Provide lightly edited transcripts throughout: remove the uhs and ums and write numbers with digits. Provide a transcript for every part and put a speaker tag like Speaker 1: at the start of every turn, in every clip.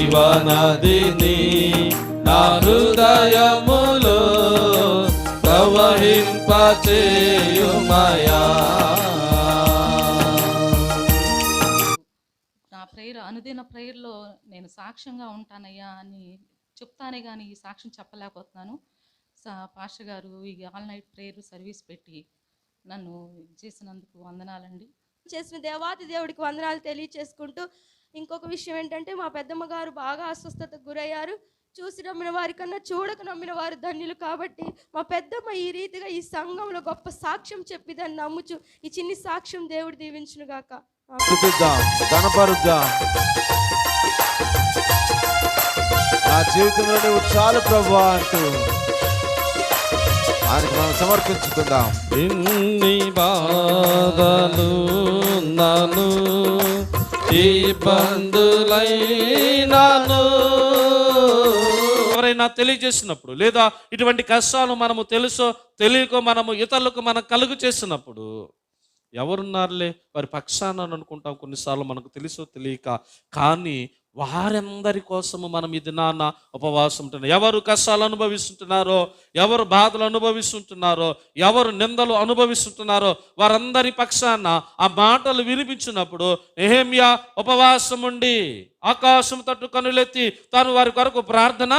Speaker 1: జీవనదిని నా హృదయములో ప్రవహింపచేయుమయా.
Speaker 2: నా ప్రేయర్, అనుదిన ప్రేయర్లో నేను సాక్ష్యంగా ఉంటానయ్యా అని చెప్తానే కానీ ఈ సాక్ష్యం చెప్పలేకపోతున్నాను. పాస్టర్ గారు ఈ ఆల్ నైట్ ప్రేయర్ సర్వీస్ పెట్టి నన్ను చేసినందుకు వందనాలండి.
Speaker 3: చేసిన దేవాది దేవుడికి వందనాలు తెలియచేసుకుంటూ, ఇంకొక విషయం ఏంటంటే, మా పెద్దమ్మ గారు బాగా అస్వస్థతకు గురయ్యారు. చూసి నమ్మిన వారి కన్నా చూడక నమ్మిన వారు ధన్యులు. కాబట్టి మా పెద్దమ్మ ఈ రీతిగా ఈ సంఘంలో గొప్ప సాక్ష్యం చెప్పిదని నమ్ముచు ఈ చిన్ని సాక్ష్యం దేవుడు దీవించును గాక.
Speaker 4: నా జీవితంలో నువ్వు చాలు ప్రభువా అంటూ ఆయనకు మనం సమర్పించుకుందాం.
Speaker 1: ఇన్ని బాధలు నన్ను ఇబ్బందులైనాను ఎవరైనా తెలియజేసినప్పుడు, లేదా ఇటువంటి కష్టాలు మనము తెలుసో తెలియకో మనము ఇతరులకు మనం కలుగు చేసినప్పుడు, ఎవరున్నారులే వారి పక్షాన అనుకుంటాం కొన్నిసార్లు, మనకు తెలుసో తెలియక. కానీ వారందరి కోసము మనం ఇది నాన్న ఉపవాసం ఉంటున్నాం. ఎవరు కష్టాలు అనుభవిస్తుంటున్నారో, ఎవరు బాధలు అనుభవిస్తుంటున్నారో, ఎవరు నిందలు అనుభవిస్తుంటున్నారో వారందరి పక్షాన ఆ మాటలు వినిపించినప్పుడు నెహెమ్యా ఉపవాసం ఉండి ఆకాశం తట్టు కనులెత్తి తాను వారి కొరకు ప్రార్థన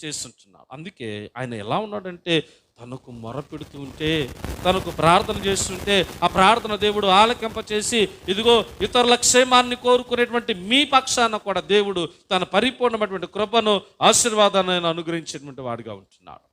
Speaker 1: చేస్తుంటున్నాడు. అందుకే ఆయన ఎలా ఉన్నాడంటే, తనకు మొరపెడుతూ ఉంటే, తనకు ప్రార్థన చేస్తుంటే ఆ ప్రార్థన దేవుడు ఆలకింపచేసి, ఇదిగో ఇతరుల క్షేమాన్ని కోరుకునేటువంటి మీ పక్షాన కూడా దేవుడు తన పరిపూర్ణమైనటువంటి కృపను ఆశీర్వాదాన్ని అనుగ్రహించేటువంటి వాడిగా ఉంటున్నాడు.